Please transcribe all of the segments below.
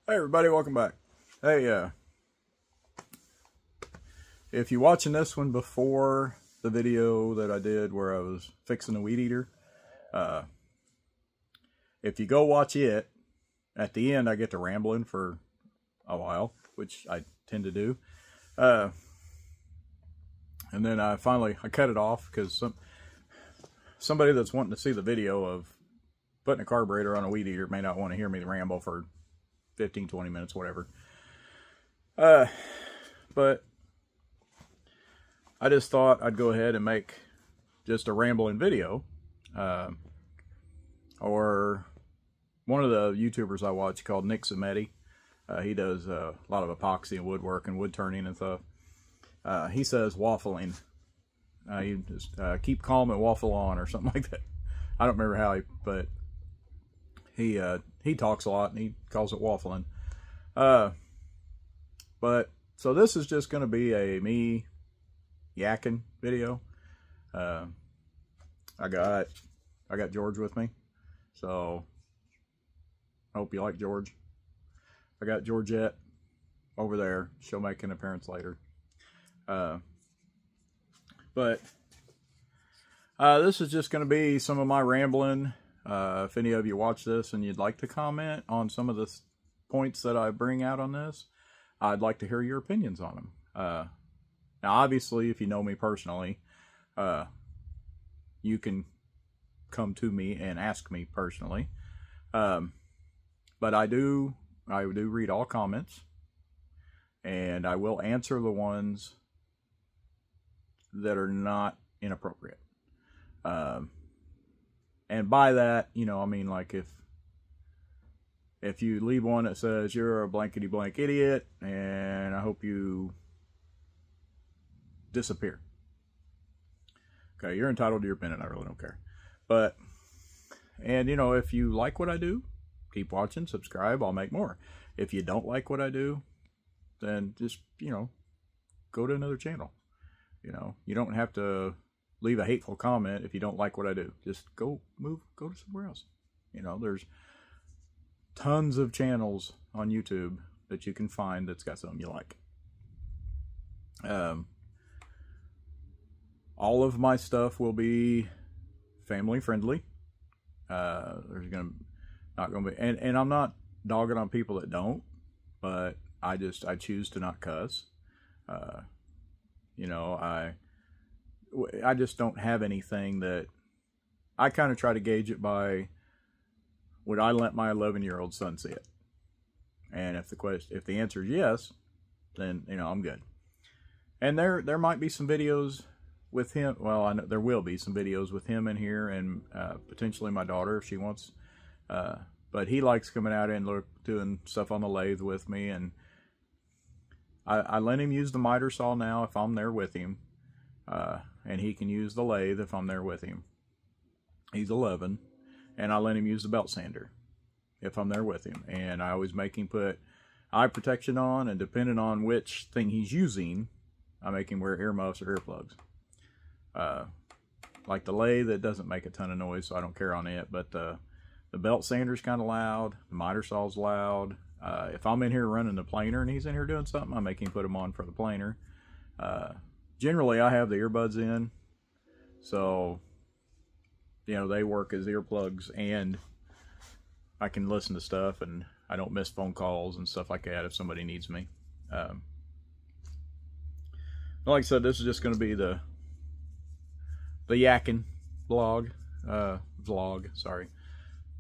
Hey everybody, welcome back. Hey, if you're watching this one before the video that I did where I was fixing a weed eater, if you go watch it, at the end I get to rambling for a while, which I tend to do. And then I cut it off because somebody that's wanting to see the video of putting a carburetor on a weed eater may not want to hear me ramble for 15-20 minutes, whatever. But I just thought I'd go ahead and make just a rambling video. Or one of the YouTubers I watch called Nick Zametti, he does a lot of epoxy and woodwork and wood turning and stuff. He says waffling. You just keep calm and waffle on or something like that. I don't remember how but he talks a lot and he calls it waffling. But so this is just going to be a me yakking video. I got George with me, so I hope you like George. I got Georgette over there. She'll make an appearance later. But this is just going to be some of my rambling. If any of you watch this and you'd like to comment on some of the points that I bring out on this, I'd like to hear your opinions on them. Now, obviously, if you know me personally, you can come to me and ask me personally. But I do read all comments, and I will answer the ones that are not inappropriate. And by that, you know, I mean, like if you leave one that says you're a blankety blank idiot and I hope you disappear. Okay, you're entitled to your opinion. I really don't care. But, and you know, if you like what I do, keep watching, subscribe, I'll make more. If you don't like what I do, then just, you know, go to another channel. You know, you don't have to leave a hateful comment if you don't like what I do. Just go to somewhere else. You know, there's tons of channels on YouTube that you can find that's got something you like. All of my stuff will be family friendly. There's not gonna be, and I'm not dogging on people that don't, but I choose to not cuss. You know, I just don't have anything that I kind of try to gauge it by, would I let my 11-year-old son see it? And if the answer is yes, then, you know, I'm good. And there might be some videos with him. Well, I know there will be some videos with him in here, and potentially my daughter if she wants. But he likes coming out and doing stuff on the lathe with me, and I let him use the miter saw now if I'm there with him. And he can use the lathe if I'm there with him. He's 11, and I let him use the belt sander if I'm there with him. And I always make him put eye protection on, and depending on which thing he's using, I make him wear earmuffs or earplugs. Like the lathe, it doesn't make a ton of noise, so I don't care on it. But the belt sander's kind of loud. The miter saw's loud. If I'm in here running the planer and he's in here doing something, I make him put them on for the planer. Generally, I have the earbuds in, so, you know, they work as earplugs, and I can listen to stuff, and I don't miss phone calls and stuff like that if somebody needs me. Like I said, this is just going to be the yakking vlog, sorry.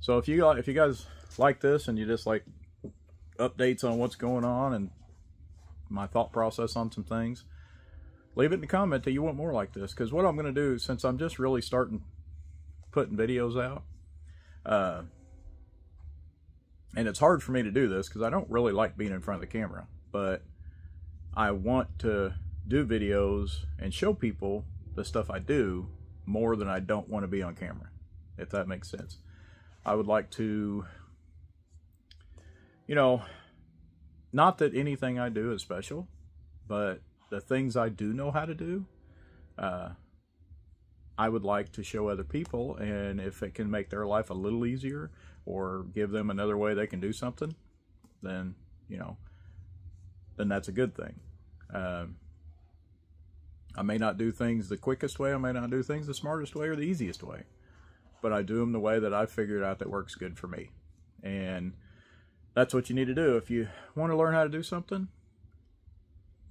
So if you guys like this and you just like updates on what's going on and my thought process on some things, leave it in the comment that you want more like this. Because what I'm going to do, since I'm just really starting putting videos out, and it's hard for me to do this because I don't really like being in front of the camera, but I want to do videos and show people the stuff I do more than I don't want to be on camera, if that makes sense. I would like to, you know, not that anything I do is special, but the things I do know how to do, I would like to show other people, and if it can make their life a little easier or give them another way they can do something, then, then that's a good thing. I may not do things the quickest way. I may not do things the smartest way or the easiest way, but I do them the way that I've figured out that works good for me. And that's what you need to do. If you want to learn how to do something,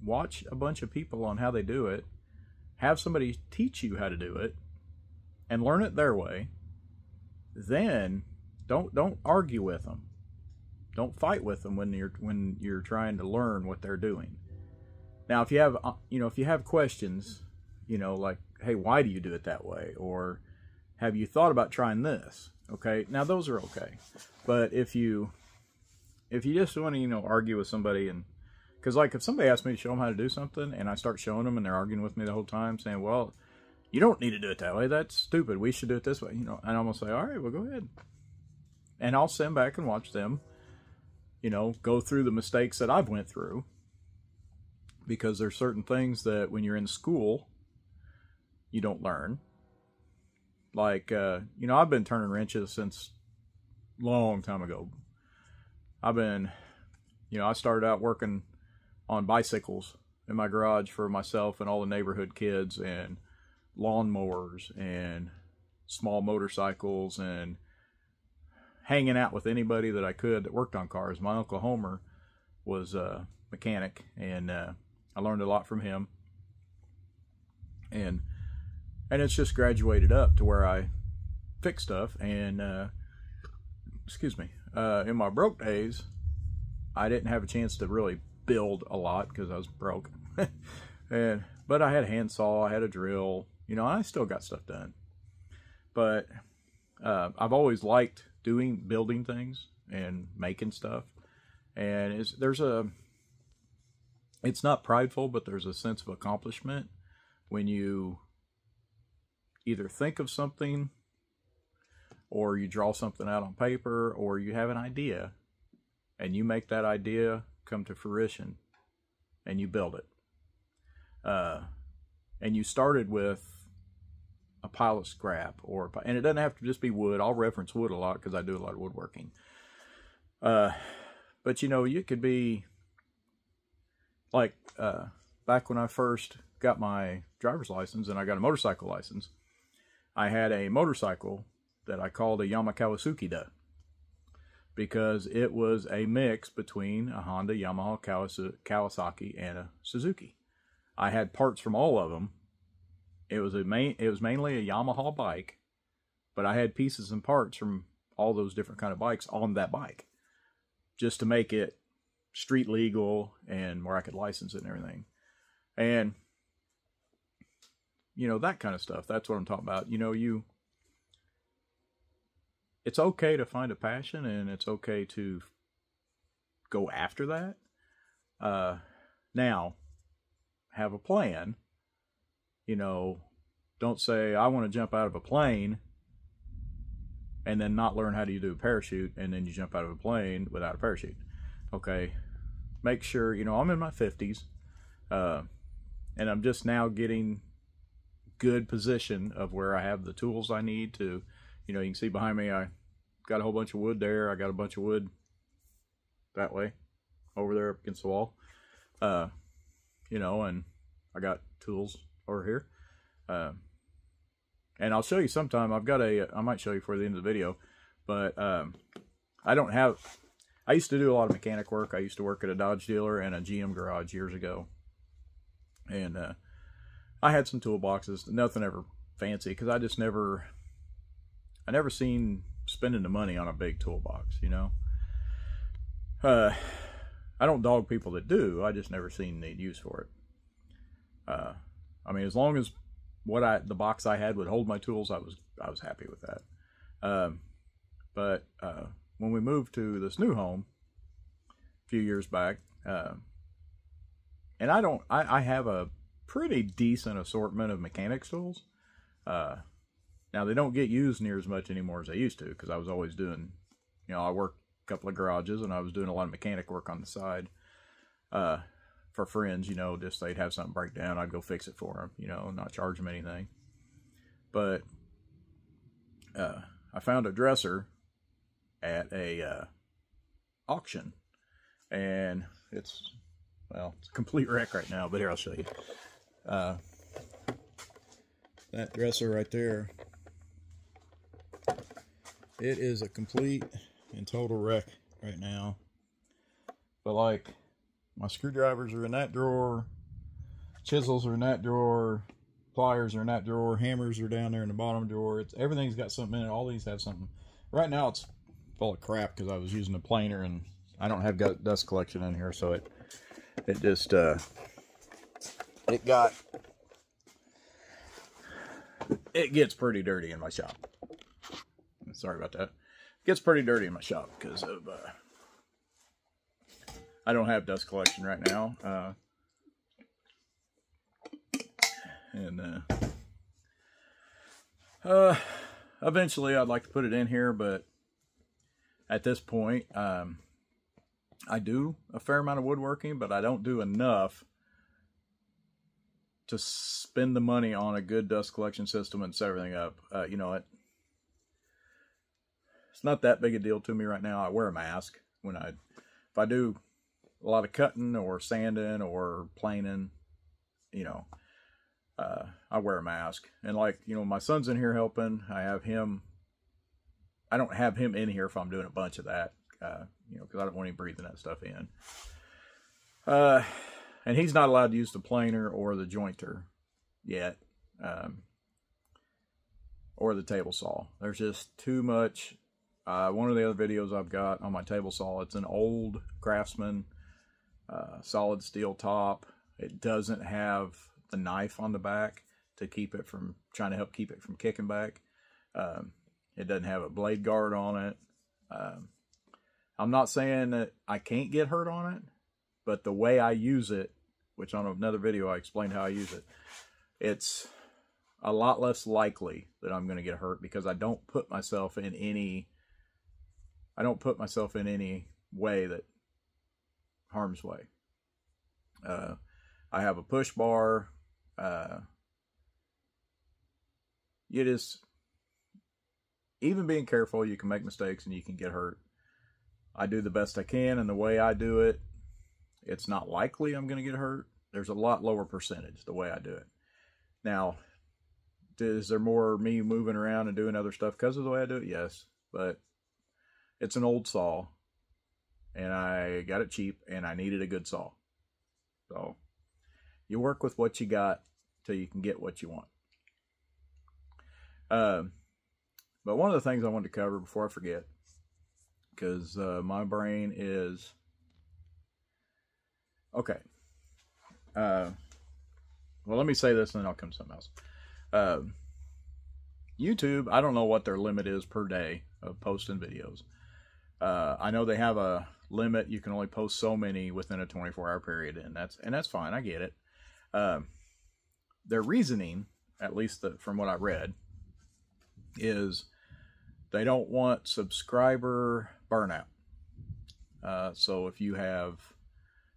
watch a bunch of people on how they do it. Have somebody teach you how to do it and learn it their way. Then don't argue with them. Don't fight with them when you're trying to learn what they're doing. Now, if you have questions, like, hey, why do you do it that way? Or have you thought about trying this? Okay, now those are okay. But if you just want to, argue with somebody, and because like if somebody asks me to show them how to do something and I start showing them and they're arguing with me the whole time saying, well, you don't need to do it that way. That's stupid. We should do it this way. And I'm going to say, all right, well, go ahead. And I'll sit back and watch them, go through the mistakes that I've went through. Because there's certain things that when you're in school, you don't learn. Like, I've been turning wrenches since long time ago. I started out working on bicycles in my garage for myself and all the neighborhood kids, and lawnmowers and small motorcycles, and hanging out with anybody that I could that worked on cars. My Uncle Homer was a mechanic, and I learned a lot from him. And it's just graduated up to where I fix stuff. And in my broke days, I didn't have a chance to really build a lot because I was broke. But I had a handsaw, I had a drill, I still got stuff done. But I've always liked building things and making stuff. And it's not prideful, but there's a sense of accomplishment when you either think of something, or you draw something out on paper, or you have an idea and you make that idea come to fruition and you build it. And you started with a pile of scrap, and it doesn't have to just be wood. I'll reference wood a lot because I do a lot of woodworking. But you could be like, back when I first got my driver's license and I got a motorcycle license, I had a motorcycle that I called a Yamakawasuki-da, because it was a mix between a Honda, Yamaha, Kawasaki, and a Suzuki. I had parts from all of them. It was mainly a Yamaha bike, but I had pieces and parts from all those different kind of bikes on that bike, just to make it street legal and where I could license it and everything. And that kind of stuff. That's what I'm talking about. It's okay to find a passion, and it's okay to go after that. Now, have a plan. Don't say, I want to jump out of a plane, and then not learn how to do a parachute, and then you jump out of a plane without a parachute. Okay, make sure, I'm in my 50s, and I'm just now getting good position of where I have the tools I need to, you can see behind me, I got a whole bunch of wood there. I got a bunch of wood that way, over there up against the wall, and I got tools over here. And I'll show you sometime. I might show you for the end of the video, but I used to do a lot of mechanic work. I used to work at a Dodge dealer and a GM garage years ago. And I had some toolboxes, nothing ever fancy, because I never seen spending the money on a big toolbox, I don't dog people that do. I just never seen the use for it. As long as the box I had would hold my tools, I was happy with that. But when we moved to this new home a few years back, and I have a pretty decent assortment of mechanics tools. Now, they don't get used near as much anymore as they used to, because I was always doing, I worked a couple of garages, and I was doing a lot of mechanic work on the side for friends, just they'd have something break down, I'd go fix it for them, not charge them anything. But I found a dresser at a auction, and it's, well, it's a complete wreck right now, but here, I'll show you. That dresser right there, it is a complete and total wreck right now. But like, my screwdrivers are in that drawer, chisels are in that drawer, pliers are in that drawer, hammers are down there in the bottom drawer. Everything's got something in it. All these have something. Right now it's full of crap because I was using a planer and I don't have dust collection in here, so it just it gets pretty dirty in my shop. Sorry about that. It gets pretty dirty in my shop because of I don't have dust collection right now. Eventually I'd like to put it in here, but at this point, I do a fair amount of woodworking, but I don't do enough to spend the money on a good dust collection system and set everything up. You know, it's not that big a deal to me right now. I wear a mask if I do a lot of cutting or sanding or planing, you know, I wear a mask. And like, you know, my son's in here helping. I don't have him in here if I'm doing a bunch of that, you know, because I don't want him breathing that stuff in. And he's not allowed to use the planer or the jointer yet, or the table saw. There's just too much. One of the other videos I've got on my table saw, it's an old Craftsman solid steel top. It doesn't have the knife on the back to keep it from, trying to help keep it from kicking back. It doesn't have a blade guard on it. I'm not saying that I can't get hurt on it, but the way I use it, which on another video I explained how I use it, it's a lot less likely that I'm going to get hurt because I don't put myself in any way that harms way. I have a push bar. Even being careful, you can make mistakes and you can get hurt. I do the best I can, and the way I do it, it's not likely I'm going to get hurt. There's a lot lower percentage the way I do it. Now, is there more me moving around and doing other stuff because of the way I do it? Yes, but it's an old saw, and I got it cheap, and I needed a good saw. So, you work with what you got till you can get what you want. But one of the things I wanted to cover before I forget, because my brain is... Okay. Well, let me say this and then I'll come to something else. YouTube, I don't know what their limit is per day of posting videos. I know they have a limit. You can only post so many within a 24-hour period, and that's fine. I get it. Their reasoning, at least from what I read, is they don't want subscriber burnout. So if you have,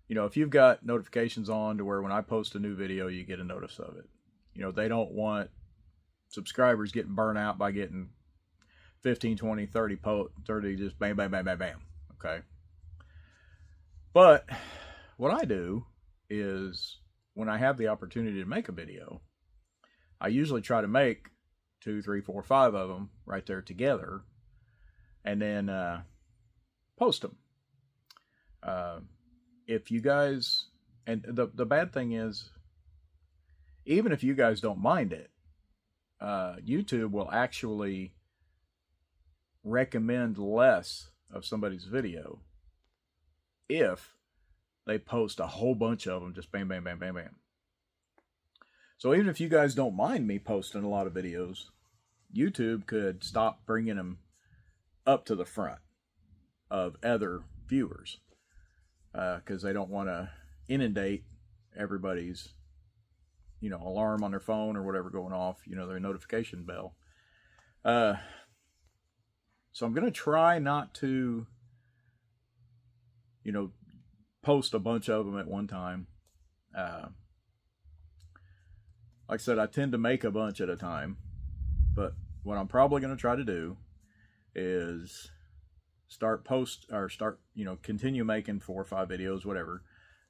you know, if you've got notifications on to where when I post a new video, you get a notice of it. You know, they don't want subscribers getting burnt out by getting 15, 20, 30 just bam, bam, bam, bam, bam. Okay. But what I do is when I have the opportunity to make a video, I usually try to make 2, 3, 4, 5 of them right there together and then post them. If you guys, and the bad thing is, even if you guys don't mind it, YouTube will actually recommend less of somebody's video if they post a whole bunch of them, just bam, bam, bam, bam, bam. So even if you guys don't mind me posting a lot of videos, YouTube could stop bringing them up to the front of other viewers because they don't want to inundate everybody's, you know, alarm on their phone or whatever going off, you know, their notification bell. So I'm going to try not to, you know, post a bunch of them at one time. Like I said, I tend to make a bunch at a time, but what I'm probably going to try to do is start post or start, you know, continue making 4 or 5 videos, whatever.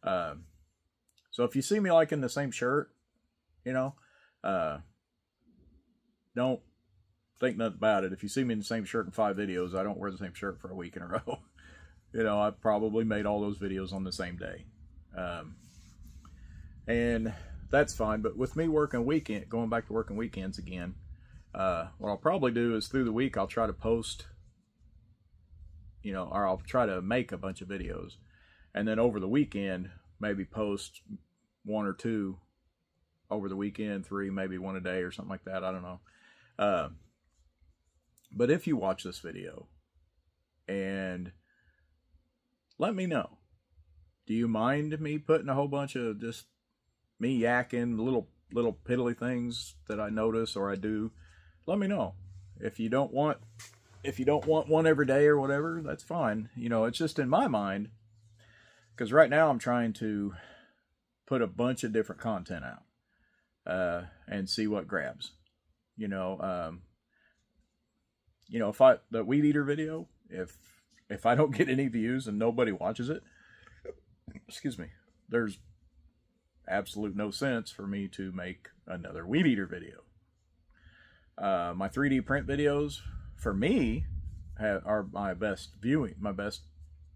So if you see me like in the same shirt, you know, don't think nothing about it. If you see me in the same shirt in 5 videos, I don't wear the same shirt for a week in a row. You know, I probably made all those videos on the same day. And that's fine. But with me working weekend, going back to working weekends again, what I'll probably do is through the week, I'll try to post, you know, or I'll try to make a bunch of videos. And then over the weekend, maybe post 1 or 2 over the weekend, 3, maybe 1 a day or something like that. I don't know. But if you watch this video, and let me know, do you mind me putting a whole bunch of just me yakking little piddly things that I notice or I do? Let me know. If you don't want one every day or whatever, that's fine. You know, it's just in my mind, because right now I'm trying to put a bunch of different content out and see what grabs. You know, if the weed eater video, if I don't get any views and nobody watches it, excuse me, there's absolute no sense for me to make another weed eater video. My 3D print videos, for me, are my best viewing, my best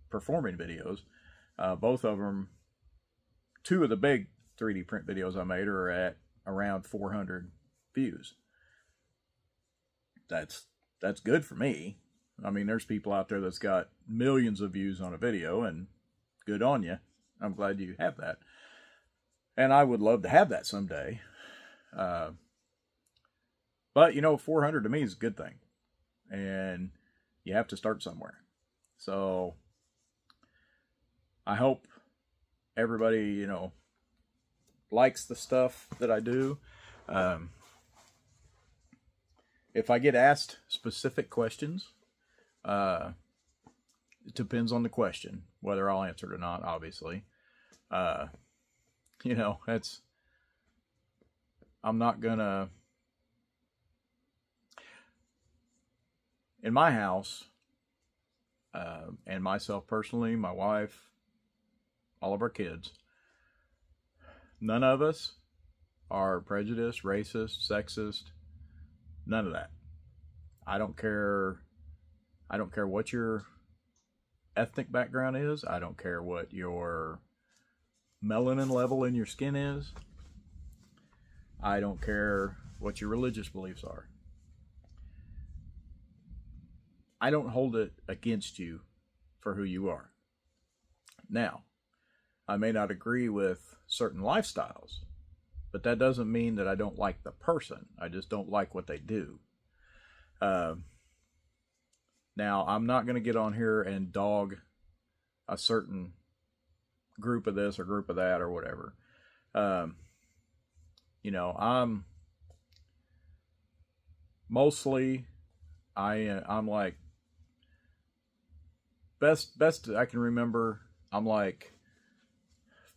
performing videos. Both of them, 2 of the big 3D print videos I made are at around 400 views. That's good for me. I mean, there's people out there that's got millions of views on a video, and good on you. I'm glad you have that. And I would love to have that someday. But, you know, 400 to me is a good thing. And you have to start somewhere. So I hope everybody, you know, likes the stuff that I do. If I get asked specific questions, it depends on the question, whether I'll answer it or not, obviously. You know, I'm not gonna, in my house, and myself personally, my wife, all of our kids, none of us are prejudiced, racist, sexist, none of that. I don't care what your ethnic background is. I don't care what your melanin level in your skin is. I don't care what your religious beliefs are. I don't hold it against you for who you are. Now, I may not agree with certain lifestyles, but that doesn't mean that I don't like the person. I just don't like what they do. Now, I'm not going to get on here and dog a certain group of this or group of that or whatever. You know, I'm like, best I can remember, I'm like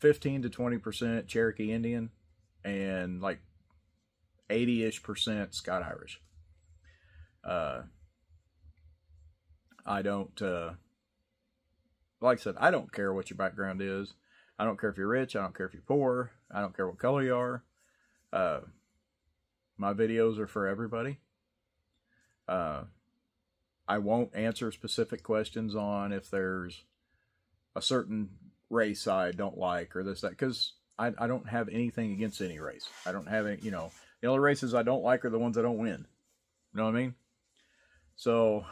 15 to 20% Cherokee Indian and like 80-ish% Scott Irish. I don't, like I said, I don't care what your background is. I don't care if you're rich. I don't care if you're poor. I don't care what color you are. My videos are for everybody. I won't answer specific questions on if there's a certain race I don't like or this, that, because I don't have anything against any race. I don't have any, you know, the only races I don't like are the ones that don't win. You know what I mean? So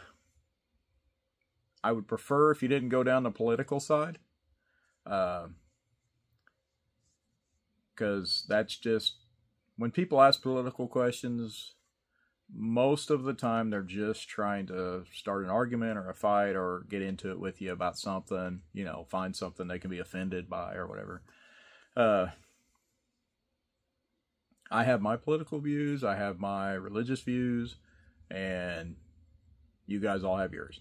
I would prefer if you didn't go down the political side, because that's just, when people ask political questions, most of the time they're just trying to start an argument or a fight or get into it with you about something, you know, find something they can be offended by or whatever. I have my political views, I have my religious views, and you guys all have yours.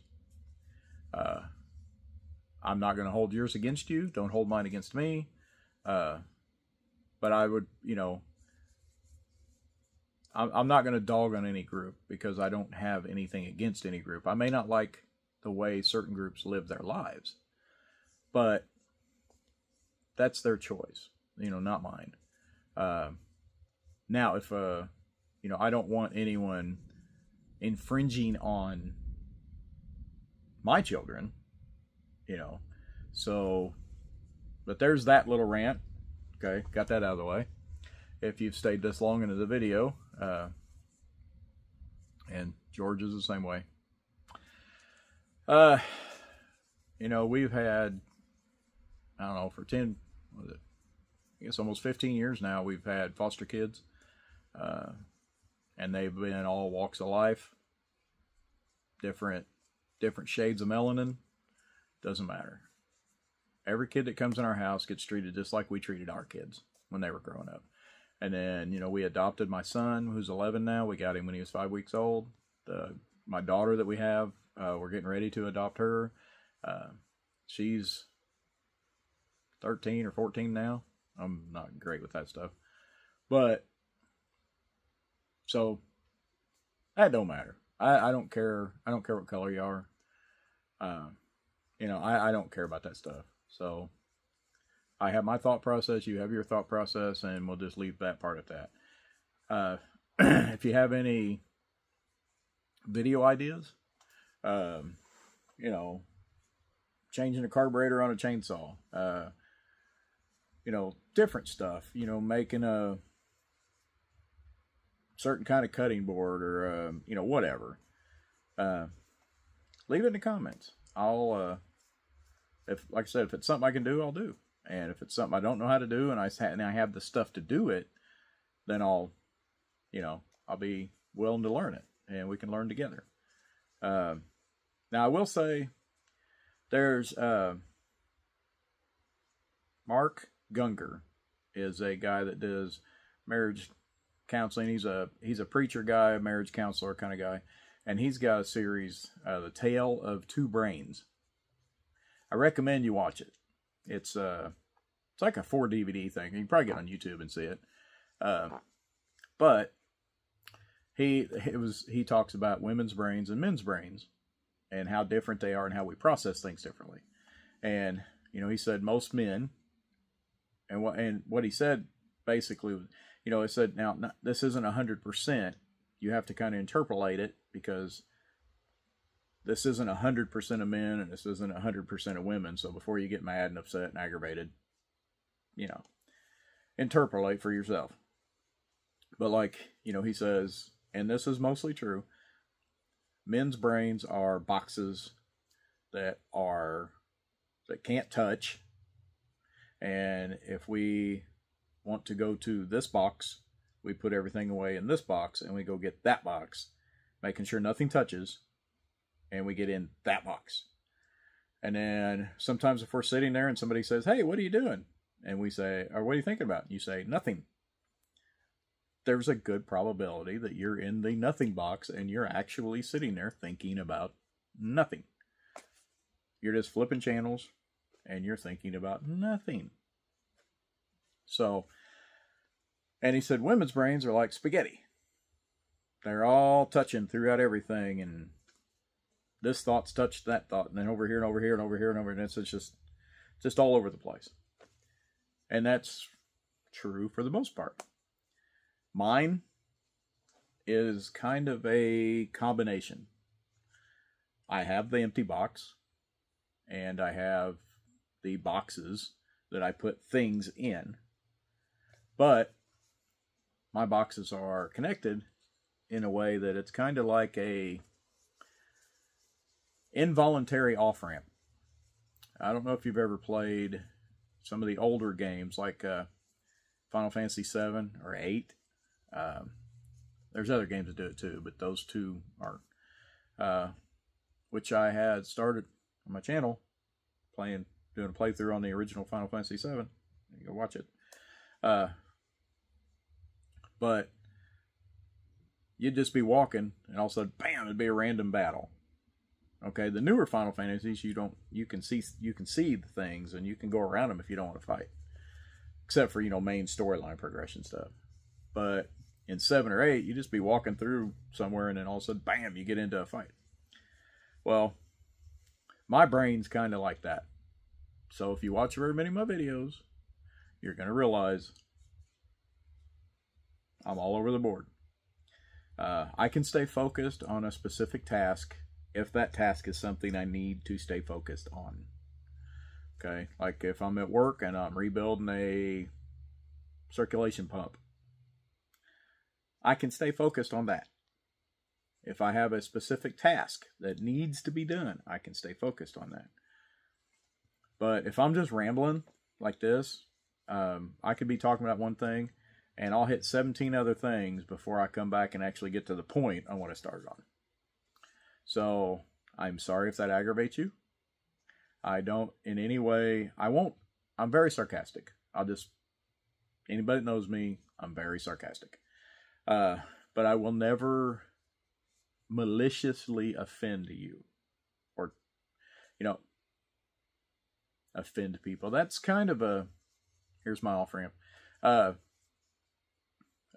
I'm not going to hold yours against you. Don't hold mine against me. But I would, you know, I'm not going to dog on any group because I don't have anything against any group. I may not like the way certain groups live their lives. But that's their choice, you know, not mine. Now, if, you know, I don't want anyone infringing on my children, you know, so, but there's that little rant. Okay, got that out of the way. If you've stayed this long into the video, and George is the same way. You know, we've had, I don't know, for 10, what is it? I guess almost 15 years now, we've had foster kids. And they've been all walks of life, different shades of melanin, doesn't matter. Every kid that comes in our house gets treated just like we treated our kids when they were growing up. And then, you know, we adopted my son, who's 11 now. We got him when he was 5 weeks old. My daughter that we have, we're getting ready to adopt her. She's 13 or 14 now. I'm not great with that stuff. But, so, that don't matter. I don't care. I don't care what color you are. You know, I don't care about that stuff. So, I have my thought process, you have your thought process, and we'll just leave that part at that. If you have any video ideas, you know, changing a carburetor on a chainsaw, you know, different stuff, you know, making a certain kind of cutting board or, you know, whatever, leave it in the comments. I'll, like I said, if it's something I can do, I'll do. And if it's something I don't know how to do and I have the stuff to do it, then I'll, you know, I'll be willing to learn it and we can learn together. Now I will say there's, Mark Gunger is a guy that does marriage counseling. He's a preacher guy, a marriage counselor kind of guy. And he's got a series, The Tale of Two Brains. I recommend you watch it. It's like a 4 DVD thing. You can probably get it on YouTube and see it. But he talks about women's brains and men's brains and how different they are and how we process things differently. And you know, he said most men, and what he said basically, you know, he said now this isn't 100%. You have to kind of interpolate it because this isn't 100% of men and this isn't 100% of women. So before you get mad and upset and aggravated, you know, interpolate for yourself. But like, you know, he says, and this is mostly true, men's brains are boxes that can't touch. And if we want to go to this box, we put everything away in this box and we go get that box, making sure nothing touches. And we get in that box. And then sometimes if we're sitting there and somebody says, hey, what are you doing? And we say, or what are you thinking about? And you say, nothing. There's a good probability that you're in the nothing box and you're actually sitting there thinking about nothing. You're just flipping channels and you're thinking about nothing. So, and he said, women's brains are like spaghetti. They're all touching throughout everything, and this thought's touched that thought, and then over here and over here and over here and over, and it's just all over the place. And that's true for the most part. Mine is kind of a combination. I have the empty box, and I have the boxes that I put things in. But my boxes are connected in a way that it's kind of like a involuntary off-ramp. I don't know if you've ever played some of the older games like Final Fantasy 7 or 8. There's other games that do it too, but those two are, which I had started on my channel doing a playthrough on the original Final Fantasy 7. You go watch it. But you'd just be walking and all of a sudden, bam, it'd be a random battle. Okay, the newer Final Fantasies, you can see the things and you can go around them if you don't want to fight. Except for, you know, main storyline progression stuff. But in 7 or 8, you just be walking through somewhere and then all of a sudden, bam, you get into a fight. Well, My brain's kind of like that. So if you watch very many of my videos, you're going to realize I'm all over the board. I can stay focused on a specific task if that task is something I need to stay focused on. Okay, like if I'm at work and I'm rebuilding a circulation pump, I can stay focused on that. If I have a specific task that needs to be done, I can stay focused on that. But if I'm just rambling like this, I could be talking about one thing and I'll hit 17 other things before I come back and actually get to the point on what I started on. So I'm sorry if that aggravates you. I don't in any way, I'm very sarcastic. Anybody that knows me, I'm very sarcastic. But I will never maliciously offend you or, offend people. That's kind of here's my off-ramp.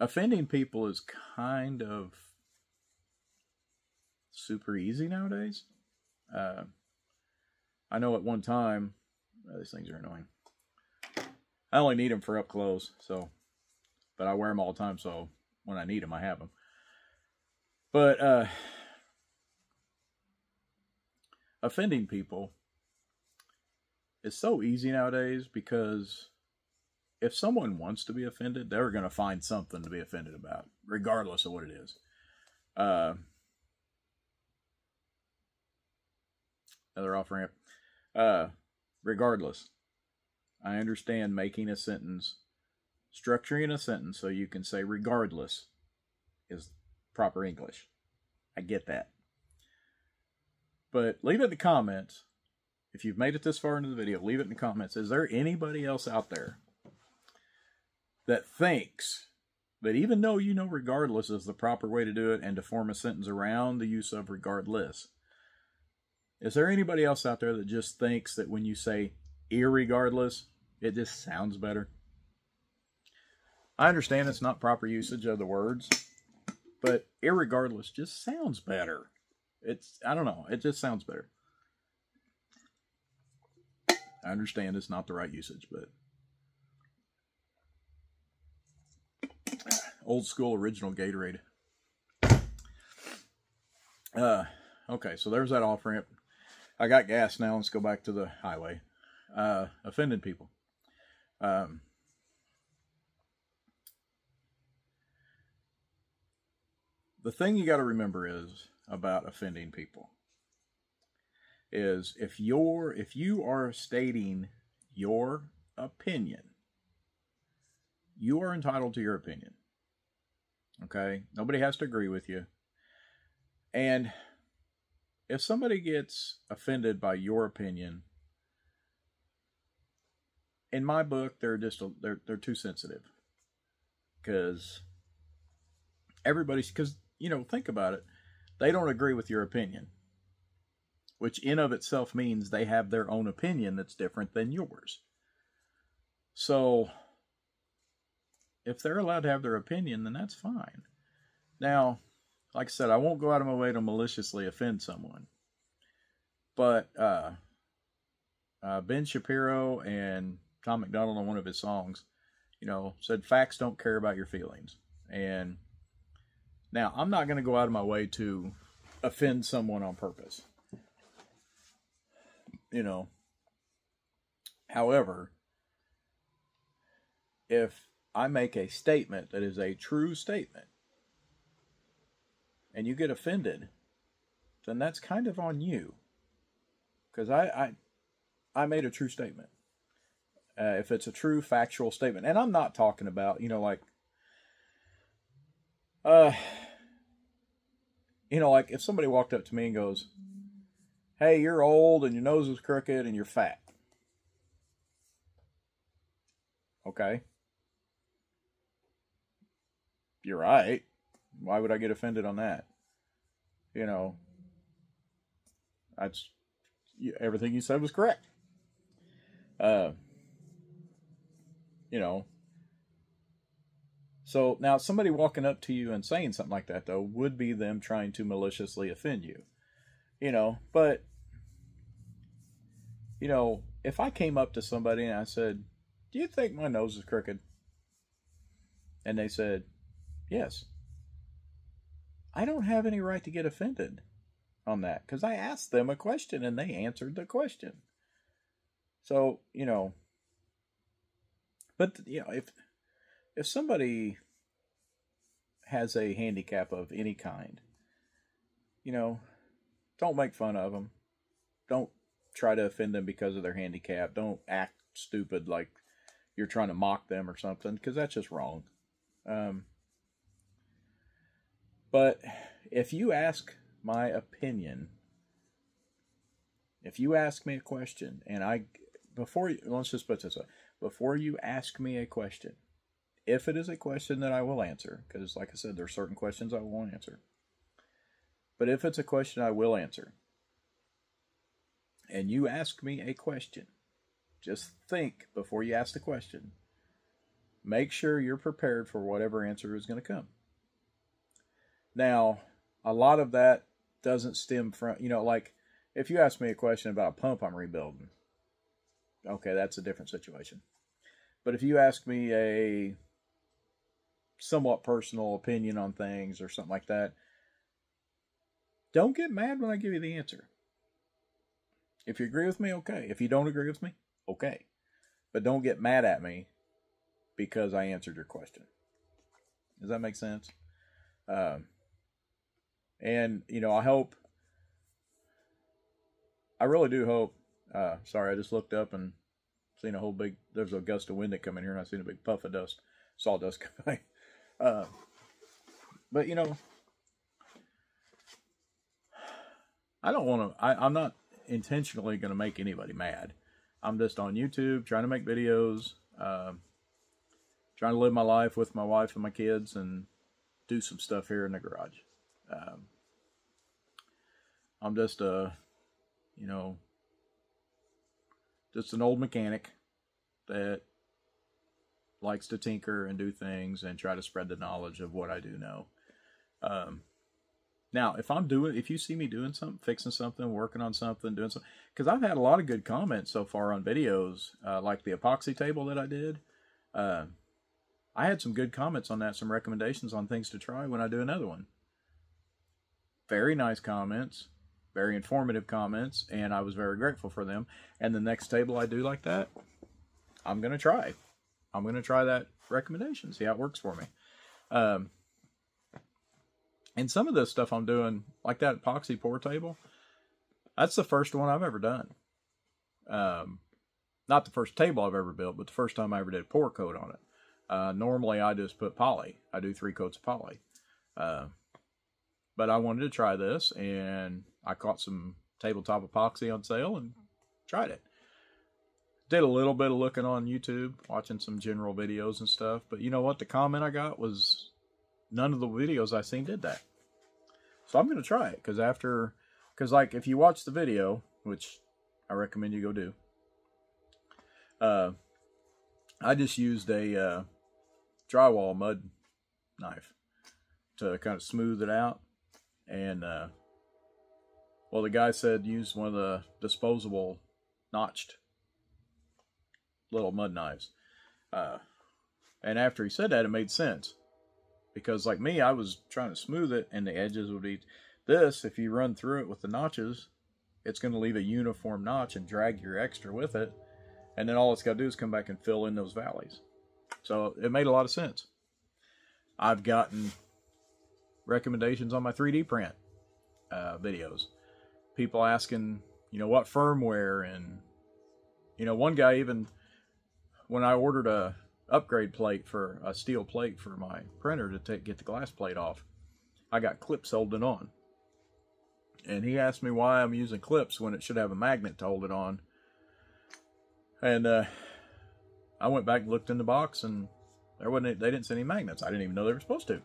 Offending people is kind of super easy nowadays. I know at one time, these things are annoying. I only need them for up close, but I wear them all the time, so when I need them, I have them. But offending people is so easy nowadays because if someone wants to be offended, they're going to find something to be offended about, regardless of what it is. Another off-ramp. Regardless, I understand making a sentence, structuring a sentence so you can say regardless is proper English. I get that. But leave it in the comments. If you've made it this far into the video, leave it in the comments. Is there anybody else out there that thinks that even though you know regardless is the proper way to do it and to form a sentence around the use of regardless, is there anybody else out there that just thinks that when you say irregardless, it just sounds better? I understand it's not proper usage of the words, but irregardless just sounds better. I don't know, it just sounds better. I understand it's not the right usage, but old school original Gatorade. Okay, so there's that off ramp. I got gas now. Let's go back to the highway. Offended people. The thing you got to remember is about offending people is if you are stating your opinion, you are entitled to your opinion. Okay? Nobody has to agree with you. And if somebody gets offended by your opinion, in my book, they're too sensitive. Because think about it. They don't agree with your opinion, which in of itself means they have their own opinion that's different than yours. So if they're allowed to have their opinion, then that's fine. Now, like I said, I won't go out of my way to maliciously offend someone. But Ben Shapiro and Tom McDonald on one of his songs, said facts don't care about your feelings. And now, I'm not going to go out of my way to offend someone on purpose. However, if I make a statement that is a true statement, and you get offended, then that's kind of on you. Because I made a true statement. If it's a true factual statement. And I'm not talking about, like if somebody walked up to me and goes, hey, you're old and your nose is crooked and you're fat. Okay. You're right. Why would I get offended on that? Everything you said was correct. So now somebody walking up to you and saying something like that, though, would be them trying to maliciously offend you. But You know, if I came up to somebody and I said, "Do you think my nose is crooked?" And they said, "Yes." I don't have any right to get offended on that because I asked them a question and they answered the question. So, you know, but you know, if somebody has a handicap of any kind, you know, don't make fun of them. Don't try to offend them because of their handicap. Don't act stupid like you're trying to mock them or something, because that's just wrong. But if you ask my opinion, if you ask me a question, and let's just put this up, before you ask me a question, if it is a question that I will answer, because like I said, there are certain questions I won't answer, but if it's a question I will answer, and you ask me a question, just think before you ask the question. Make sure you're prepared for whatever answer is going to come. Now, a lot of that doesn't stem from, you know, like if you ask me a question about a pump I'm rebuilding, okay, that's a different situation. But if you ask me a somewhat personal opinion on things or something like that, don't get mad when I give you the answer. If you agree with me, okay. If you don't agree with me, okay. But don't get mad at me because I answered your question. Does that make sense? And, you know, I really do hope, sorry, I just looked up and seen there's a gust of wind that come in here and I seen a big puff of dust, sawdust coming. But, you know, I'm not intentionally going to make anybody mad. I'm just on YouTube trying to make videos, trying to live my life with my wife and my kids and do some stuff here in the garage. I'm just you know, just an old mechanic that likes to tinker and do things and try to spread the knowledge of what I do know. Now, if you see me doing something, fixing something, working on something, doing something, because I've had a lot of good comments so far on videos, like the epoxy table that I did. I had some good comments on that, some recommendations on things to try when I do another one. Very nice comments, very informative comments, and I was very grateful for them. And the next table I do like that, I'm going to try. I'm going to try that recommendation, see how it works for me. And some of this stuff I'm doing, like that epoxy pour table, that's the first one I've ever done. Not the first table I've ever built, but the first time I ever did pour coat on it. Normally I just put poly. I do 3 coats of poly. But I wanted to try this, and I caught some tabletop epoxy on sale and tried it. Did a little bit of looking on YouTube, watching some general videos and stuff. But you know what? The comment I got was none of the videos I seen did that. So I'm going to try it, because like if you watch the video, which I recommend you go do, I just used a drywall mud knife to kind of smooth it out. And, well, the guy said use one of the disposable notched little mud knives. And after he said that, it made sense. Because like me, I was trying to smooth it and the edges would be... This, if you run through it with the notches, it's going to leave a uniform notch and drag your extra with it. And then all it's got to do is come back and fill in those valleys. So it made a lot of sense. I've gotten recommendations on my 3D print videos. People asking, you know, what firmware, and you know, one guy even, when I ordered a upgrade plate for a steel plate for my printer to get the glass plate off, I got clips holding on. And he asked me why I'm using clips when it should have a magnet to hold it on. And I went back and looked in the box, and they didn't send any magnets. I didn't even know they were supposed to.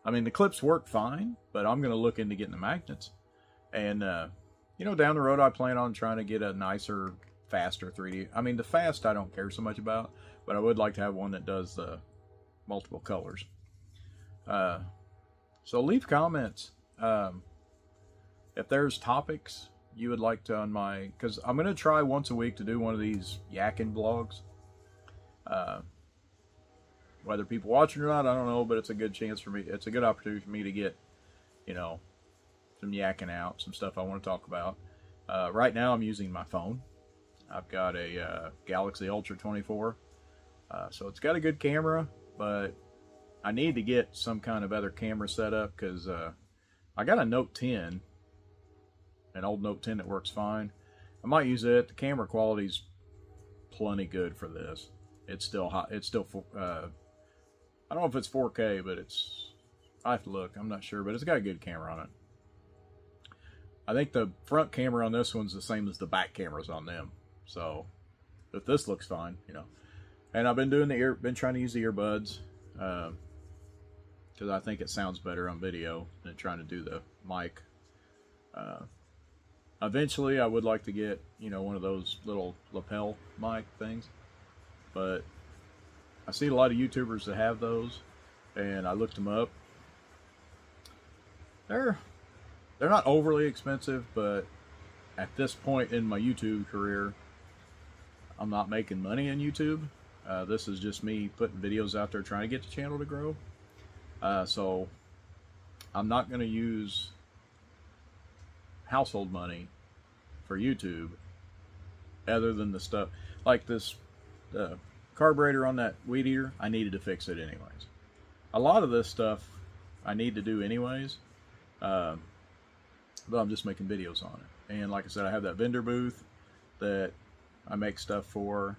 I mean, the clips work fine, but I'm going to look into getting the magnets. And, you know, down the road, I plan on trying to get a nicer, faster 3D. I mean, the fast I don't care so much about, but I would like to have one that does the multiple colors. So leave comments. If there's topics you would like to on my, because I'm going to try once a week to do one of these yakking vlogs. Whether people watch it or not, I don't know, but it's a good chance for me. It's a good opportunity for me to get, you know, some yakking out, some stuff I want to talk about. Right now I'm using my phone. I've got a Galaxy Ultra 24. So it's got a good camera, but I need to get some kind of other camera set up because I got a Note 10, an old Note 10 that works fine. I might use it. The camera quality's plenty good for this. It's still hot. It's still I don't know if it's 4K, but it's, I have to look. I'm not sure, but it's got a good camera on it. I think the front camera on this one's the same as the back cameras on them. So if this looks fine, you know. And I've been doing been trying to use the earbuds because I think it sounds better on video than trying to do the mic. Eventually, I would like to get, you know, one of those little lapel mic things, but I see a lot of YouTubers that have those, and I looked them up. They're not overly expensive, but at this point in my YouTube career, I'm not making money on YouTube. This is just me putting videos out there trying to get the channel to grow. So I'm not going to use household money for YouTube other than the stuff like this carburetor on that weed eater. I needed to fix it anyways. A lot of this stuff I need to do anyways, but I'm just making videos on it. And like I said, I have that vendor booth that I make stuff for,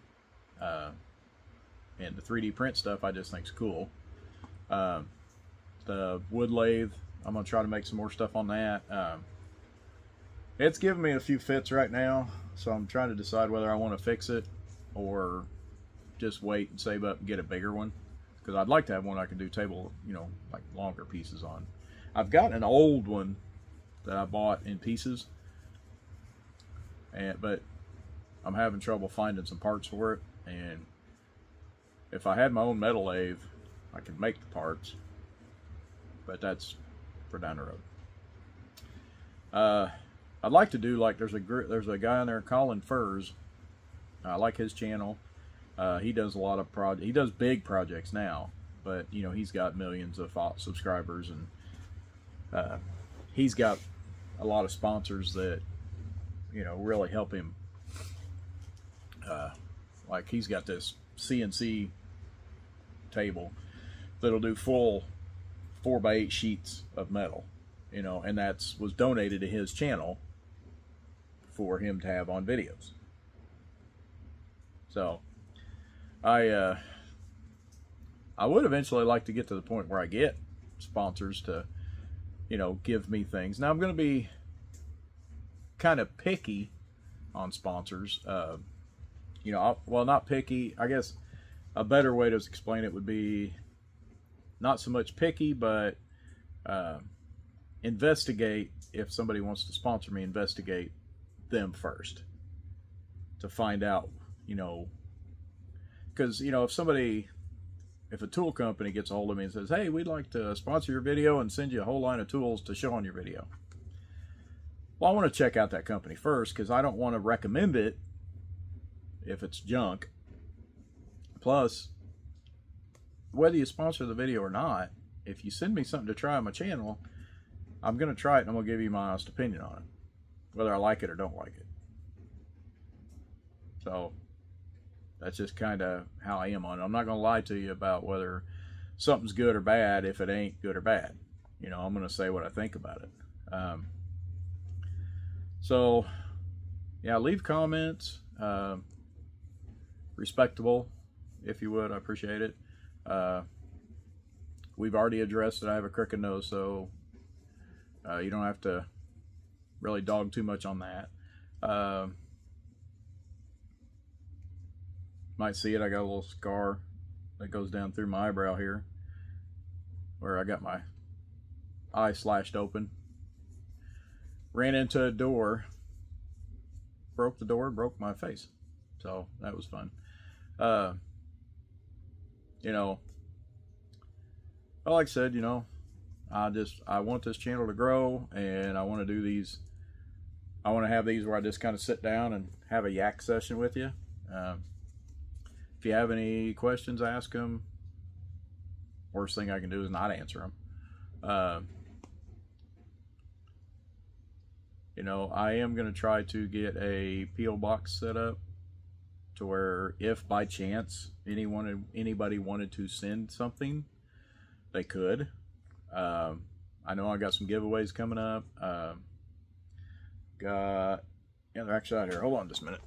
and the 3D print stuff I just think is cool. The wood lathe, I'm going to try to make some more stuff on that. It's giving me a few fits right now, so I'm trying to decide whether I want to fix it or just wait and save up and get a bigger one, because I'd like to have one I can do table, you know, like longer pieces on. I've got an old one that I bought in pieces, but I'm having trouble finding some parts for it. And if I had my own metal lathe, I could make the parts, but that's for down the road. I'd like to do, like, there's a guy on there, Colin Furs. I like his channel. He does a lot of he does big projects now, but you know, he's got millions of subscribers, and he's got a lot of sponsors that, you know, really help him. Like, he's got this CNC table that'll do full 4x8 sheets of metal, you know, and was donated to his channel for him to have on videos. So I would eventually like to get to the point where I get sponsors to, you know, give me things. Now I'm going to be kind of picky on sponsors. You know, well, not picky. I guess a better way to explain it would be not so much picky, but investigate. If somebody wants to sponsor me, investigate them first to find out, you know, because, you know, if a tool company gets a hold of me and says, hey, we'd like to sponsor your video and send you a whole line of tools to show on your video. Well, I want to check out that company first, because I don't want to recommend it if it's junk. Plus, whether you sponsor the video or not, if you send me something to try on my channel, I'm going to try it and I'm going to give you my honest opinion on it, whether I like it or don't like it. So that's just kind of how I am on it. I'm not going to lie to you about whether something's good or bad if it ain't good or bad. You know, I'm going to say what I think about it. So, yeah, leave comments. Respectable, if you would. I appreciate it. We've already addressed that I have a crooked nose, so you don't have to really dog too much on that. Might see it. I got a little scar that goes down through my eyebrow here, where I got my eye slashed open. Ran into a door, broke the door, broke my face. So that was fun. You know, well, like I said, you know, I want this channel to grow, and I want to do these I want to have these where I just kind of sit down and have a yak session with you. If you have any questions, ask them. Worst thing I can do is not answer them. You know, I am going to try to get a P.O. box set up to where if by chance anybody wanted to send something, they could. I know I got some giveaways coming up. Yeah, they're actually out here. Hold on just a minute.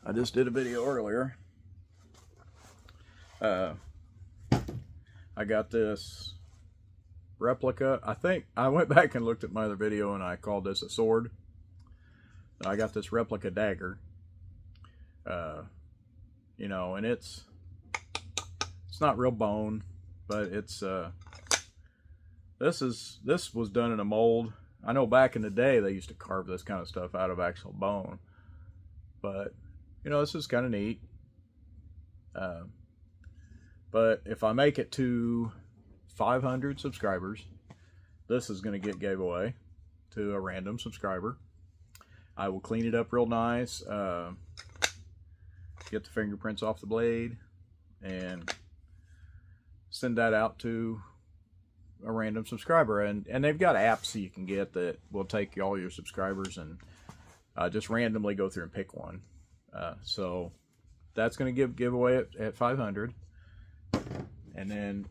I just did a video earlier. I got this replica. I think I went back and looked at my other video and I called this a sword. I got this replica dagger. You know, and it's not real bone, but it's this was done in a mold. I know back in the day they used to carve this kind of stuff out of actual bone, but you know, this is kind of neat. But if I make it to 500 subscribers, this is going to get gave away to a random subscriber. I will clean it up real nice, get the fingerprints off the blade, and send that out to a random subscriber. And they've got apps you can get that will take all your subscribers and just randomly go through and pick one. So that's going to give away at 500. And then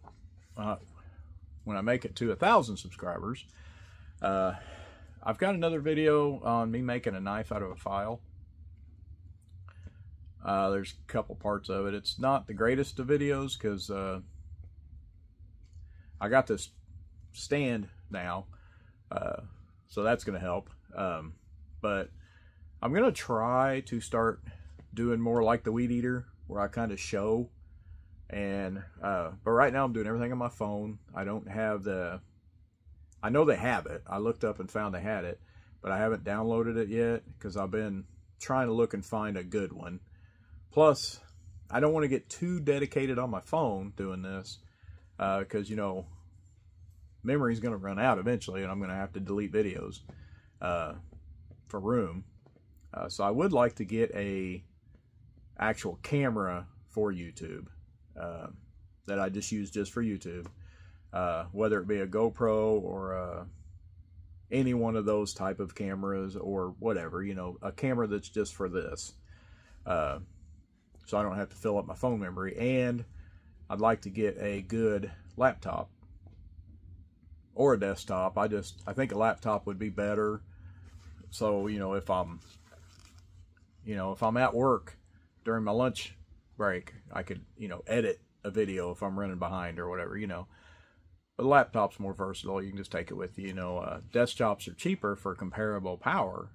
when I make it to 1,000 subscribers, I've got another video on me making a knife out of a file. There's a couple parts of it. It's not the greatest of videos because I got this stand now, so that's going to help. But I'm going to try to start doing more like the Weed Eater, where I kind of show. And but right now I'm doing everything on my phone. I don't have the... I know they have it. I looked up and found they had it, but I haven't downloaded it yet because I've been trying to look and find a good one. Plus, I don't want to get too dedicated on my phone doing this because, you know, memory's going to run out eventually and I'm going to have to delete videos for room. So I would like to get a actual camera for YouTube that I just use just for YouTube. Whether it be a GoPro or any one of those type of cameras or whatever, you know, a camera that's just for this. So I don't have to fill up my phone memory. And I'd like to get a good laptop or a desktop. I think a laptop would be better. So, you know, if I'm at work during my lunch break, I could, you know, edit a video if I'm running behind or whatever, you know. But the laptop's more versatile. You can just take it with you. You know, desktops are cheaper for comparable power,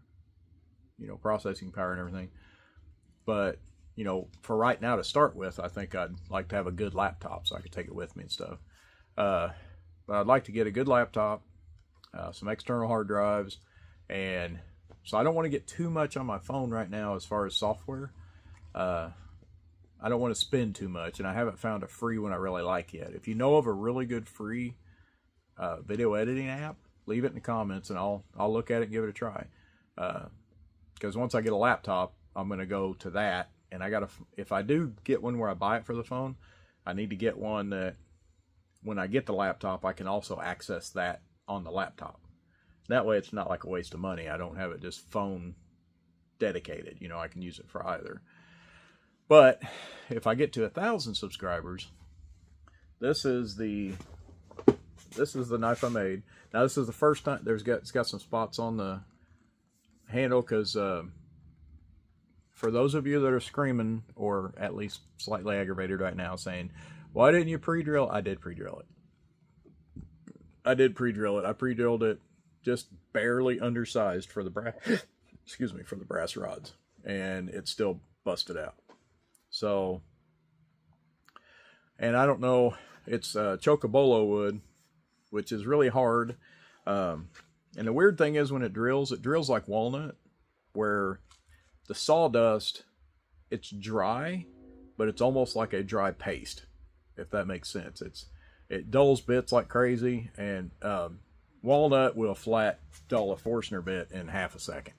you know, processing power and everything. But, you know, for right now to start with, I think I'd like to have a good laptop so I could take it with me and stuff. But I'd like to get a good laptop, some external hard drives, and so I don't want to get too much on my phone right now as far as software. I don't want to spend too much, and I haven't found a free one I really like yet. If you know of a really good free video editing app, leave it in the comments, and I'll look at it and give it a try. Because once I get a laptop, I'm going to go to that, and if I do get one where I buy it for the phone, I need to get one that when I get the laptop, I can also access that on the laptop. That way, it's not like a waste of money. I don't have it just phone dedicated. You know, I can use it for either. But if I get to 1,000 subscribers, this is the knife I made. Now this is the first time it's got some spots on the handle because for those of you that are screaming or at least slightly aggravated right now saying, "Why didn't you pre-drill?" I did pre-drill it. I pre-drilled it just barely undersized for the brass. Excuse me, for the brass rods, and it's still busted out. So, and I don't know, it's chocobolo wood, which is really hard. And the weird thing is when it drills like walnut, where the sawdust, it's dry, but it's almost like a dry paste, if that makes sense. It dulls bits like crazy, and walnut will flat dull a Forstner bit in half a second.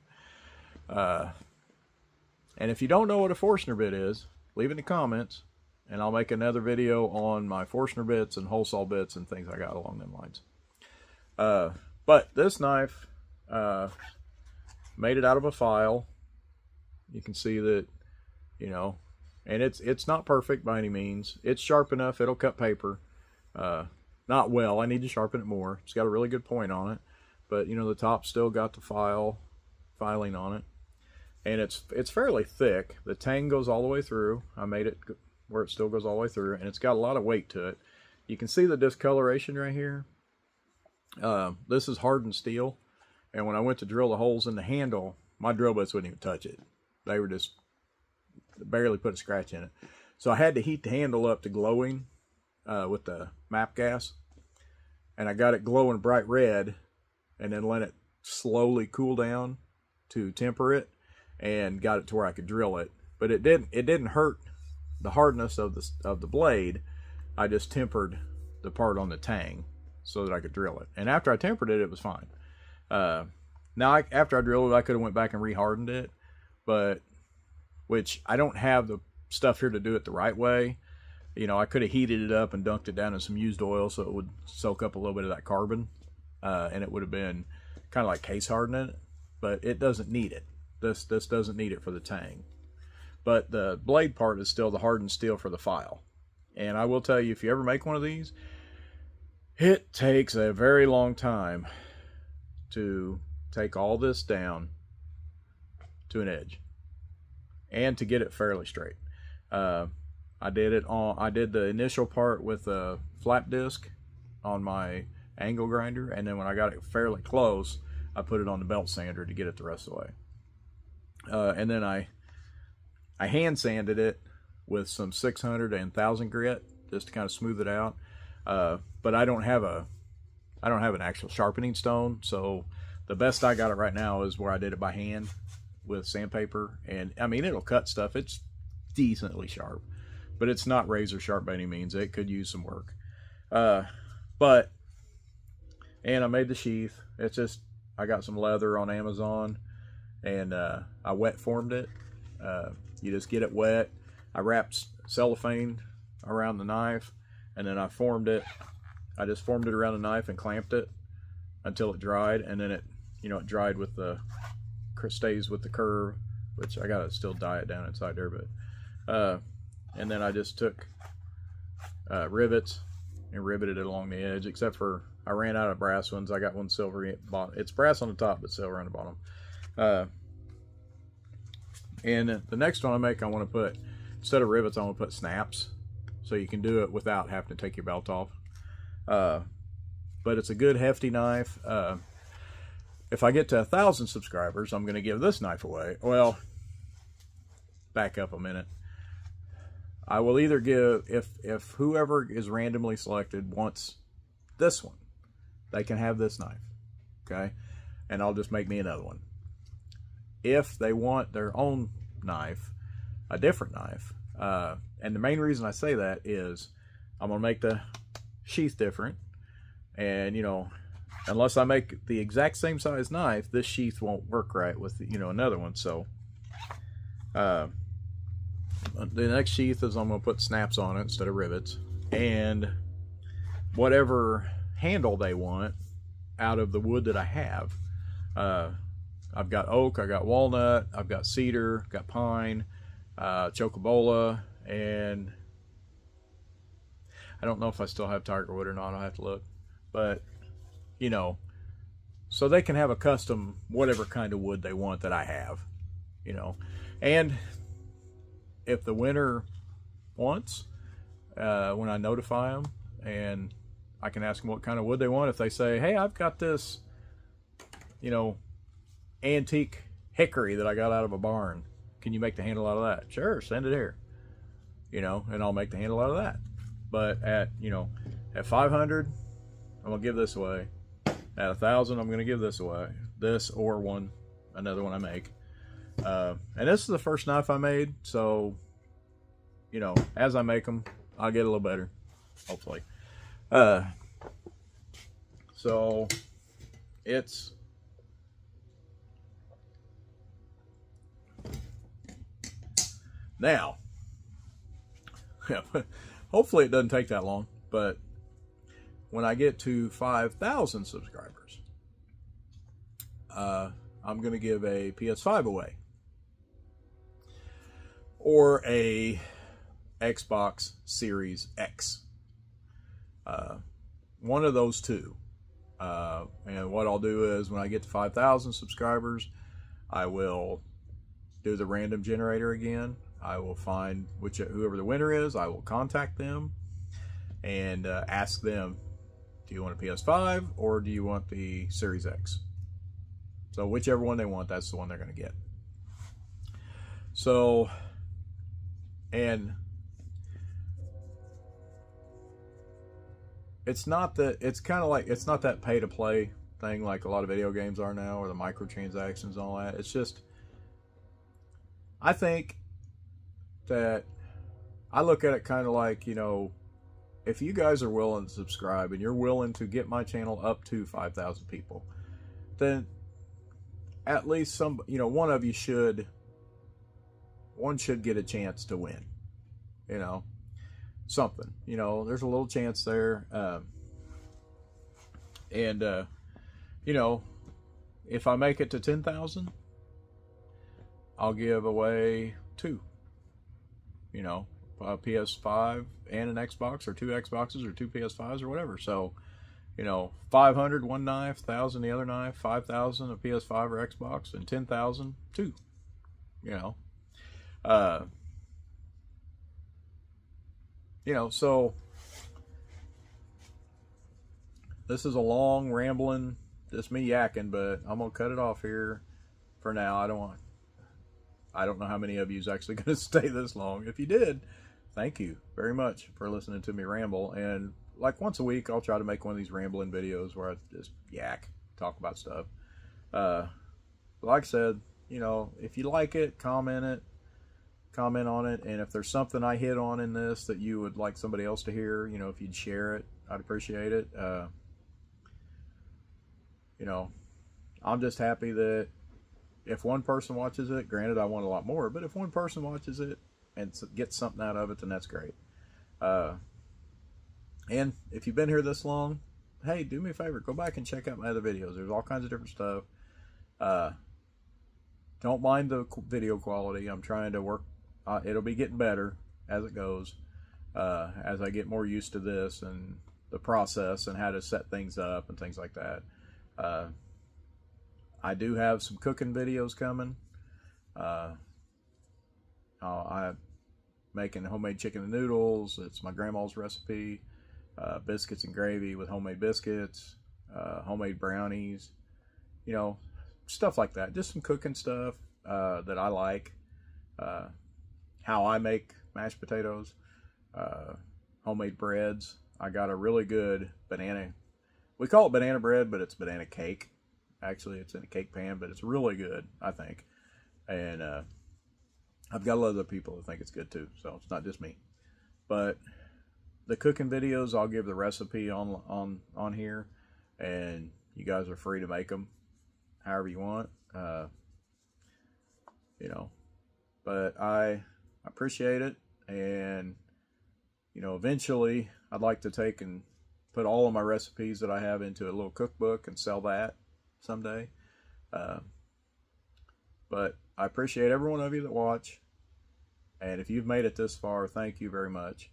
And if you don't know what a Forstner bit is, leave it in the comments, and I'll make another video on my Forstner bits and hole saw bits and things I got along them lines. But this knife made it out of a file. You can see that, you know, and it's not perfect by any means. It's sharp enough, it'll cut paper. Not well, I need to sharpen it more. It's got a really good point on it, but you know, the top still got the filing on it. And it's fairly thick. The tang goes all the way through. I made it where it still goes all the way through, and it's got a lot of weight to it. You can see the discoloration right here. This is hardened steel, and when I went to drill the holes in the handle, my drill bits wouldn't even touch it. They were just barely put a scratch in it. So I had to heat the handle up to glowing with the MAP gas, and I got it glowing bright red, and then let it slowly cool down to temper it, and got it to where I could drill it. But it didn't hurt the hardness of the blade. I just tempered the part on the tang so that I could drill it. And after I tempered it, it was fine. Now after I drilled it, I could have went back and rehardened it, but which I don't have the stuff here to do it the right way. You know, I could have heated it up and dunked it down in some used oil so it would soak up a little bit of that carbon, and it would have been kind of like case hardening it, but it doesn't need it. This doesn't need it for the tang. But the blade part is still the hardened steel for the file. And I will tell you, if you ever make one of these, it takes a very long time to take all this down to an edge and to get it fairly straight. I did the initial part with a flap disc on my angle grinder, and then when I got it fairly close, I put it on the belt sander to get it the rest of the way. And then I hand sanded it with some 600 and 1000 grit just to kind of smooth it out. But I don't have an actual sharpening stone, so the best I got it right now is where I did it by hand with sandpaper. And I mean, it'll cut stuff. It's decently sharp, but it's not razor sharp by any means. It could use some work. And I made the sheath. It's just, I got some leather on Amazon, and I wet formed it. You just get it wet. I wrapped cellophane around the knife, and then I formed it. I just formed it around the knife and clamped it until it dried, and then it dried with the, stays with the curve, which I gotta still dye it down inside there, but and then I just took rivets and riveted it along the edge, except for I ran out of brass ones. I got one silver at the bottom. It's brass on the top, but silver on the bottom. And the next one I make, I want to put, instead of rivets, I want to put snaps, so you can do it without having to take your belt off. But it's a good hefty knife. If I get to 1,000 subscribers, I'm going to give this knife away. Well, back up a minute. I will either give, if whoever is randomly selected wants this one, they can have this knife, okay? And I'll just make me another one. If they want their own knife, a different knife, and the main reason I say that is I'm going to make the sheath different, and unless I make the exact same size knife, this sheath won't work right with another one. So the next sheath is I'm going to put snaps on it instead of rivets, and whatever handle they want out of the wood that I have. I've got oak, I got walnut, I've got cedar, got pine, chocobola, and I don't know if I still have tiger wood or not. I'll have to look. But, so they can have a custom whatever kind of wood they want that I have, And if the winner wants, when I notify them, and I can ask them what kind of wood they want. If they say, hey, I've got this, antique hickory that I got out of a barn, can you make the handle out of that? Sure, send it here, and I'll make the handle out of that. But at 500, I'm gonna give this away. At 1,000, I'm gonna give this away, this or another one I make. And this is the first knife I made, so you know, as I make them, I'll get a little better, hopefully. So it's now, hopefully it doesn't take that long, but when I get to 5,000 subscribers, I'm going to give a PS5 away, or a Xbox Series X. One of those two. And what I'll do is, when I get to 5,000 subscribers, I will do the random generator again. I will find whoever the winner is. I will contact them and ask them, do you want a PS5 or do you want the Series X? So whichever one they want, that's the one they're going to get. So, and it's not that, it's kind of like, it's not that pay to play thing like a lot of video games are now, or the microtransactions and all that. It's just, I think that I look at it kind of like, you know, if you guys are willing to subscribe and you're willing to get my channel up to 5,000 people, then at least one should get a chance to win, you know, something, you know, there's a little chance there. You know, if I make it to 10,000, I'll give away two, you know, a PS5 and an Xbox, or two Xboxes, or two PS5s, or whatever. So, you know, 500 one knife, 1,000 the other knife, 5,000 a PS5 or Xbox, and 10,000 two. You know, you know. So this is a long rambling, just me yakking, but I'm gonna cut it off here for now. I don't know how many of you is actually going to stay this long. If you did, thank you very much for listening to me ramble. And like once a week, I'll try to make one of these rambling videos where I just yak, talk about stuff. Like I said, you know, if you like it, comment on it. And if there's something I hit on in this that you would like somebody else to hear, you know, if you'd share it, I'd appreciate it. You know, I'm just happy that if one person watches it, granted I want a lot more, but if one person watches it and gets something out of it, then that's great. And if you've been here this long, hey, do me a favor, go back and check out my other videos. There's all kinds of different stuff. Don't mind the video quality. I'm trying to work. It'll be getting better as it goes, as I get more used to this and the process and how to set things up and things like that. I do have some cooking videos coming. I'm making homemade chicken and noodles. It's my grandma's recipe. Biscuits and gravy with homemade biscuits. Homemade brownies. You know, stuff like that. Just some cooking stuff that I like. How I make mashed potatoes. Homemade breads. I got a really good banana. We call it banana bread, but it's banana cake. Actually, it's in a cake pan, but it's really good, I think. And I've got a lot of other people that think it's good too, so it's not just me. But the cooking videos, I'll give the recipe on here, and you guys are free to make them however you want. You know, but I appreciate it, and you know, eventually I'd like to take and put all of my recipes that I have into a little cookbook and sell that someday. But I appreciate every one of you that watch, and if you've made it this far, thank you very much.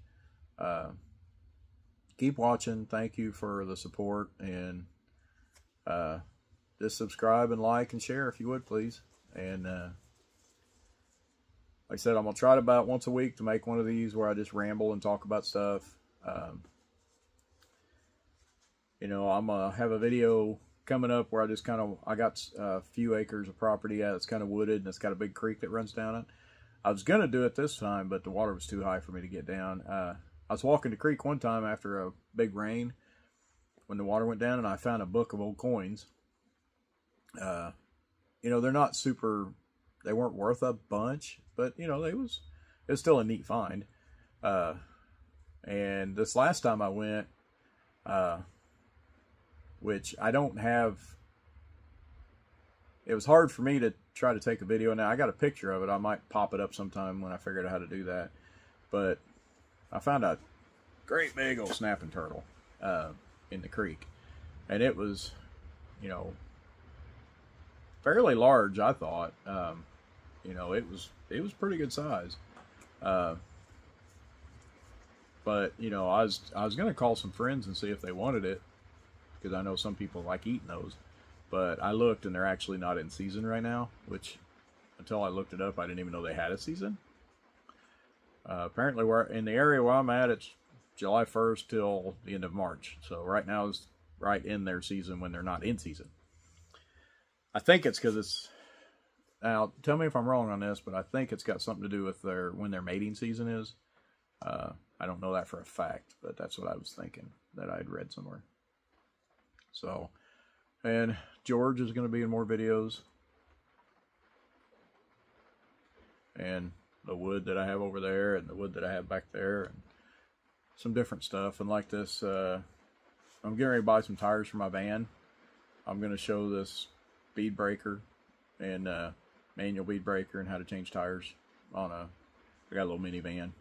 Keep watching. Thank you for the support, and just subscribe and like and share if you would, please. And like I said, I'm gonna try to about once a week to make one of these where I just ramble and talk about stuff. You know, I'm gonna have a video coming up where I got a few acres of property that's kind of wooded, and it's got a big creek that runs down it. I was gonna do it this time, but the water was too high for me to get down. I was walking the creek one time after a big rain when the water went down, and I found a book of old coins. You know, they're not super, they weren't worth a bunch, but you know, it was still a neat find. And this last time I went, which I don't have, it was hard for me to try to take a video. Now I got a picture of it. I might pop it up sometime when I figured out how to do that. But I found a great big old snapping turtle in the creek. And it was, you know, fairly large, I thought. You know, it was pretty good size. But, you know, I was going to call some friends and see if they wanted it, because I know some people like eating those. But I looked, and they're actually not in season right now, which, until I looked it up, I didn't even know they had a season. Apparently, we're in the area where I'm at, it's July 1st till the end of March. So right now is right in their season when they're not in season. I think it's because it's, now tell me if I'm wrong on this, but I think it's got something to do with when their mating season is. I don't know that for a fact, but that's what I was thinking, that I'd read somewhere. So, and George is going to be in more videos. And the wood that I have over there, and the wood that I have back there, and some different stuff. And like this, I'm getting ready to buy some tires for my van. I'm going to show this bead breaker and manual bead breaker and how to change tires on I got a little minivan.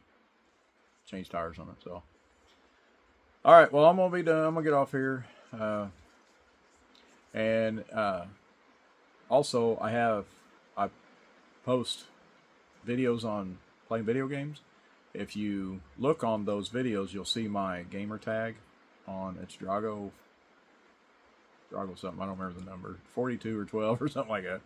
Change tires on it. So, all right, well, I'm gonna be done. I'm gonna get off here. And also I post videos on playing video games. If you look on those videos, you'll see my gamer tag on, it's Drago something, I don't remember the number, 42 or 12 or something like that.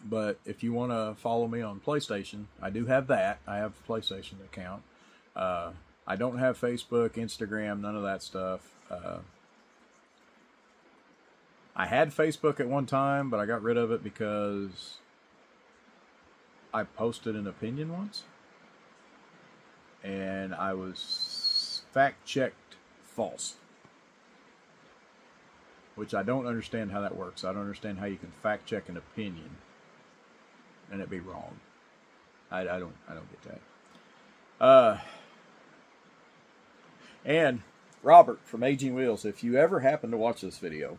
But if you want to follow me on PlayStation, I do have that. I have a PlayStation account. I don't have Facebook, Instagram, none of that stuff. I had Facebook at one time, but I got rid of it because I posted an opinion once. And I was fact-checked false. Which I don't understand how that works. I don't understand how you can fact-check an opinion and it be wrong. I don't get that. And Robert from Aging Wheels, if you ever happen to watch this video,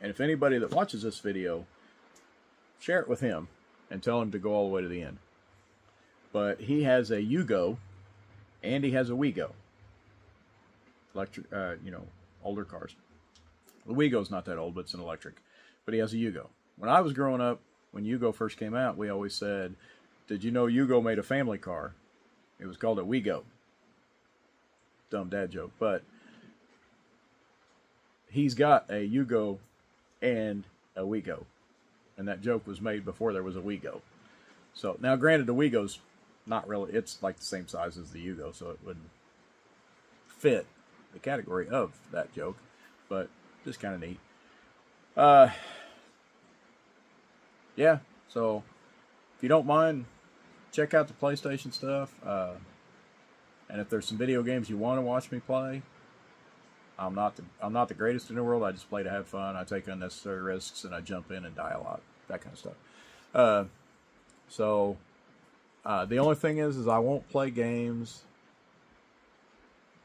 and if anybody that watches this video, share it with him and tell him to go all the way to the end. But he has a Yugo and he has a Wego. Electric, you know, older cars. The Wego's not that old, but it's an electric. But he has a Yugo. When I was growing up, when Yugo first came out, we always said, did you know Yugo made a family car? It was called a Wego. Dumb dad joke. But he's got a Yugo and a Wego. And that joke was made before there was a Wego. So, now granted, the Wego's not really, it's like the same size as the Yugo, so it wouldn't fit the category of that joke. But just kind of neat. Yeah, so if you don't mind, check out the PlayStation stuff. And if there's some video games you want to watch me play, I'm not the greatest in the world. I just play to have fun. I take unnecessary risks and I jump in and die a lot. That kind of stuff. So the only thing is I won't play games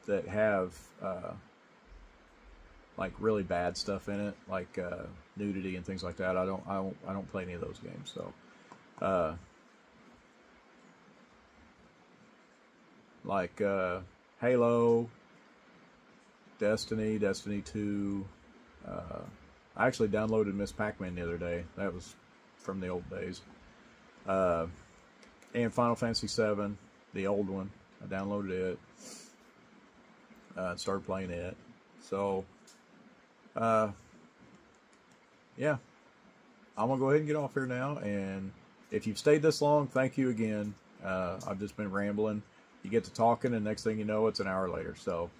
that have like really bad stuff in it, like nudity and things like that. I don't play any of those games. So like Halo, Destiny 2. I actually downloaded Miss Pac-Man the other day. That was from the old days. And Final Fantasy 7, the old one. I downloaded it. Started playing it. So, yeah. I'm going to go ahead and get off here now. And if you've stayed this long, thank you again. I've just been rambling. You get to talking, and next thing you know, it's an hour later. So,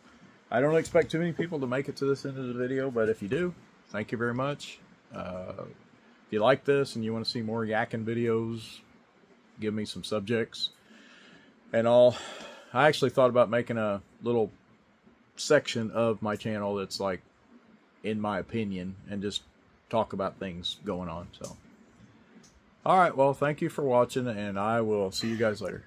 I don't expect too many people to make it to this end of the video, but if you do, thank you very much. If you like this and you want to see more yakking videos, give me some subjects and all. I actually thought about making a little section of my channel that's like, in my opinion, and just talk about things going on. So, all right, well, thank you for watching, and I will see you guys later.